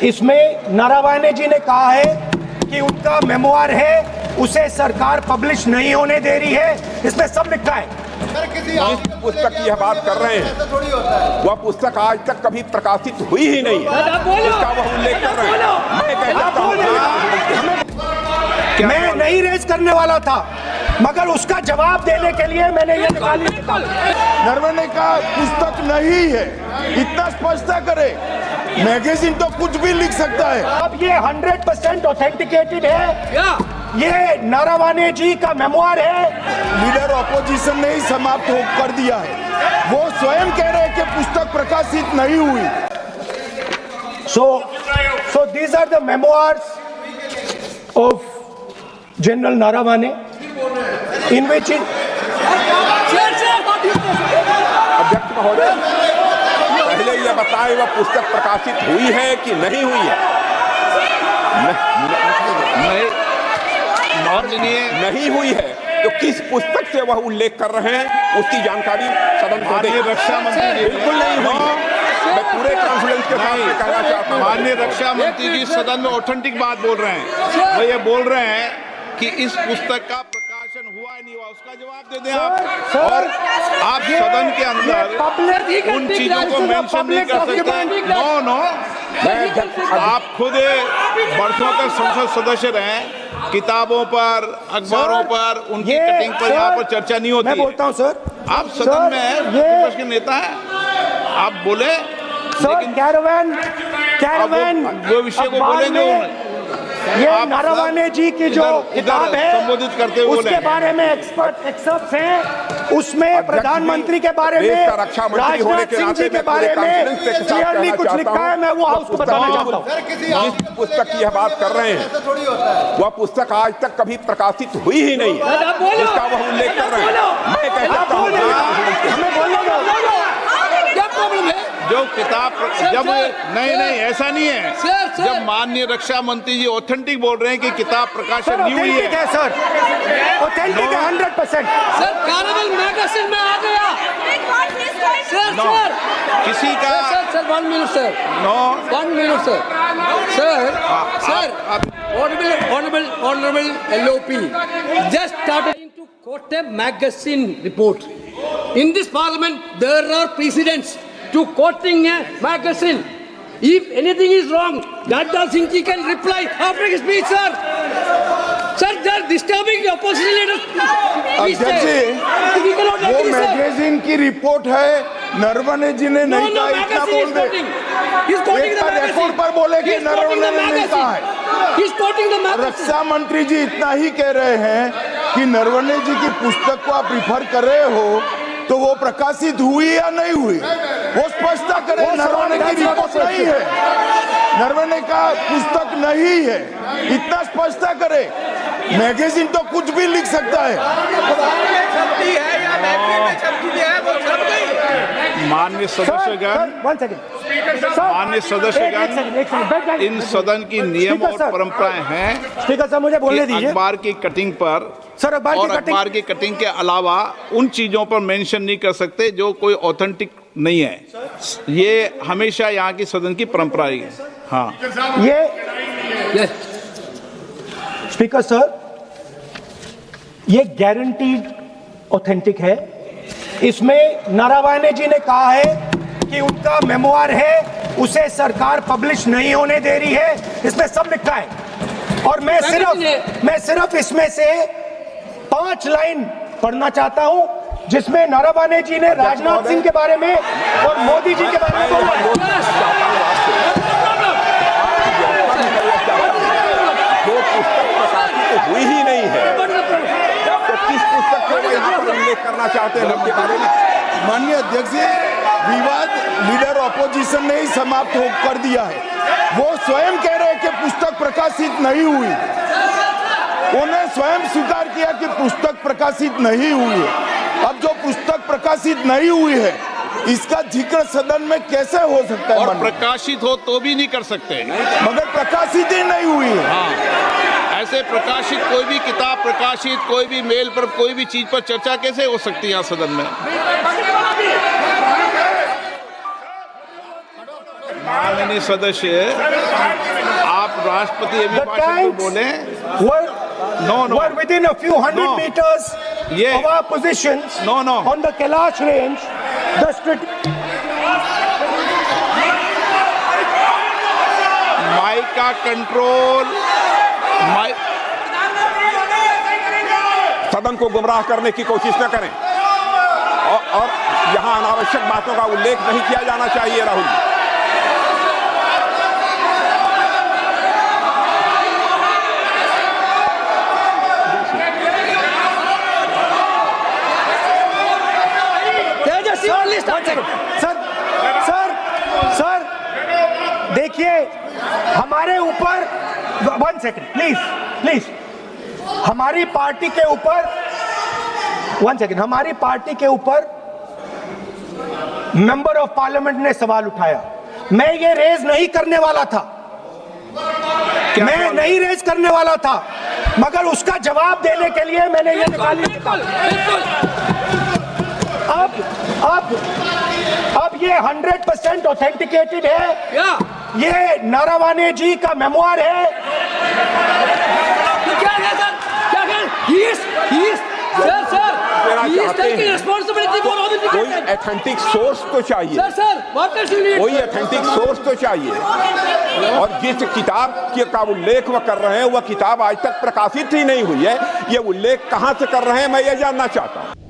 इसमें नारावाने जी ने कहा है कि उनका मेमोआर है, उसे सरकार पब्लिश नहीं होने दे रही है। इसमें सब लिखा है। जिस पुस्तक की यह बात कर रहे हैं वह पुस्तक आज तक कभी प्रकाशित हुई ही नहीं है, इसका वह उल्लेख कर रहे हैं। मैं कहता हूं मैं नहीं रेज करने वाला था, मगर उसका जवाब देने के लिए मैंने ये निकाली। नरवणे का पुस्तक नहीं है, इतना स्पष्टता करे। मैगजीन तो कुछ भी लिख सकता है। अब ये 100% ऑथेंटिकेटेड है, ये नारावाने जी का मेमोआर है। लीडर ऑपोजिशन ने ही समाप्त कर दिया है। वो स्वयं कह रहे हैं कि पुस्तक प्रकाशित नहीं हुई। So these are the memoirs of General Naravane, in which अध्यक्ष महोदय पहले यह बताएं वह पुस्तक प्रकाशित हुई है कि नहीं हुई है। नहीं हुई है तो किस पुस्तक से वह उल्लेख कर रहे हैं उसकी जानकारी सदन को दें। रक्षा मंत्री बिल्कुल नहीं हुई। मैं पूरे कॉन्फिडेंस के साथ कहना चाहता हूं। माननीय रक्षा मंत्री जी सदन में ऑथेंटिक बात बोल रहे हैं। वो ये बोल रहे हैं कि इस पुस्तक का प्रकाशन हुआ नहीं हुआ, उसका जवाब दे दें आप। और आप सदन के अंदर उन चीजों को मेंशन नहीं कर सकते। नो आप खुद वर्षों तक संसद सदस्य रहे, किताबों पर, अखबारों पर, उनकी कटिंग पर यहाँ पर चर्चा नहीं होती। मैं बोलता हूँ सर, आप सदन में विपक्ष के नेता हैं, आप बोले। लेकिन कैरावैन वो विषय को बोलेंगे। ये नारावाने जी की जो किताब है संबोधित करते हुए उसके बारे में एक्सपर्ट्स हैं, उसमें प्रधानमंत्री के बारे में, राजनाथ सिंह जी के बारे में क्लियरली कुछ लिखा है। मैं वो हाउस को बताना चाहता हूँ। जिस पुस्तक की यह बात कर रहे हैं वह पुस्तक आज तक कभी प्रकाशित हुई ही नहीं है, इसका वह उल्लेख कर रहे हैं। मैं कहता हूं क्या प्रॉब्लम है? जो किताब जब नहीं ऐसा नहीं है। जब माननीय रक्षा मंत्री जी ऑथेंटिक बोल रहे हैं कि किताब प्रकाशन नहीं हुई है। सर ऑथेंटिक है 100%। सर कैरावैन मैगजीन में आ गया। सर किसी का sir 1 minute sir. 1 minute sir honorable LOP just started to quote a magazine report. In this parliament there are precedents to quoting a magazine. If anything is wrong, Radha Singh ji can reply after his speech, sir. Sir, they are disturbing the opposition leaders. अध्यक्ष जी, वो magazine की report है, नरवणे जी ने नहीं कहा। इतना बोल दे। एक रिपोर्ट पर बोले कि नरवणे ने नहीं कहा है। रक्षा मंत्री जी इतना ही कह रहे हैं कि नरवणे जी की पुस्तक को आप रिफर कर रहे हो तो वो प्रकाशित हुई या नहीं हुई, वो स्पष्टता करे। नरवणे की रिपोर्ट नहीं है, नरवणे का पुस्तक नहीं है, इतना स्पष्टता करे। मैगजीन तो कुछ भी लिख सकता है। माननीय सदस्यगण, माननीय सदस्यगण, इन सदन की नियम और परंपराएं हैं। स्पीकर साहब मुझे बोलने दीजिए। अखबार की कटिंग पर सर अखबार की कटिंग के अलावा उन चीजों पर मेंशन नहीं कर सकते जो कोई ऑथेंटिक नहीं है। ये हमेशा यहाँ की सदन की परंपरा है। हाँ, ये स्पीकर सर, ये गारंटीड ऑथेंटिक है। इसमें नारावाने जी ने कहा है कि उनका मेमोआर है, उसे सरकार पब्लिश नहीं होने दे रही है। इसमें सब लिखा है। और मैं सिर्फ इसमें से 5 लाइन पढ़ना चाहता हूं जिसमें नारावाने जी ने राजनाथ सिंह के बारे में और मोदी जी के बारे में बोला। जो पुस्तक प्रकाशित हुई ही नहीं है तो किस पुस्तक को यहाँ पर उल्लेख करना चाहते हैं उनके बारे में। माननीय अध्यक्ष जी, विवाद लीडर ऑपोजिशन ने ही समाप्त कर दिया है। वो स्वयं कह रहे हैं कि पुस्तक प्रकाशित नहीं हुई। उन्हें स्वयं स्वीकार किया कि पुस्तक प्रकाशित नहीं हुई है। अब जो पुस्तक प्रकाशित नहीं हुई है इसका जिक्र सदन में कैसे हो सकता है? और प्रकाशित हो तो भी नहीं कर सकते, मगर प्रकाशित ही नहीं हुई है। हाँ, ऐसे प्रकाशित कोई भी किताब प्रकाशित, कोई भी मेल पर, कोई भी चीज पर चर्चा कैसे हो सकती है यहाँ सदन में? माननीय सदस्य, आप राष्ट्रपति The अभिभाषण को tanks बोले। were within a few hundred No. meters Yeah. of our positions No. on the Kailash range. Mike का कंट्रोल, सदन को गुमराह करने की कोशिश न करें और यहां अनावश्यक बातों का उल्लेख नहीं किया जाना चाहिए। राहुल जी, सर देखिए, हमारे ऊपर 1 सेकंड प्लीज, हमारी पार्टी के ऊपर 1 सेकंड, हमारी पार्टी के ऊपर मेंबर ऑफ पार्लियामेंट ने सवाल उठाया। मैं ये रेज नहीं करने वाला था, मैं नहीं रेज करने वाला था, मगर उसका जवाब देने के लिए मैंने ये निकाली। अब ये 100% ऑथेंटिकेटेड है। ये नारावाने जी का मेमोयर है। कोई ऑथेंटिक सोर्स तो चाहिए, कोई ऑथेंटिक सोर्स तो चाहिए। और जिस किताब का उल्लेख वह कर रहे हैं, वह किताब आज तक प्रकाशित ही नहीं हुई है। ये उल्लेख कहां से कर रहे हैं, मैं ये जानना चाहता हूं।